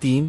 3،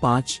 5،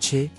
6،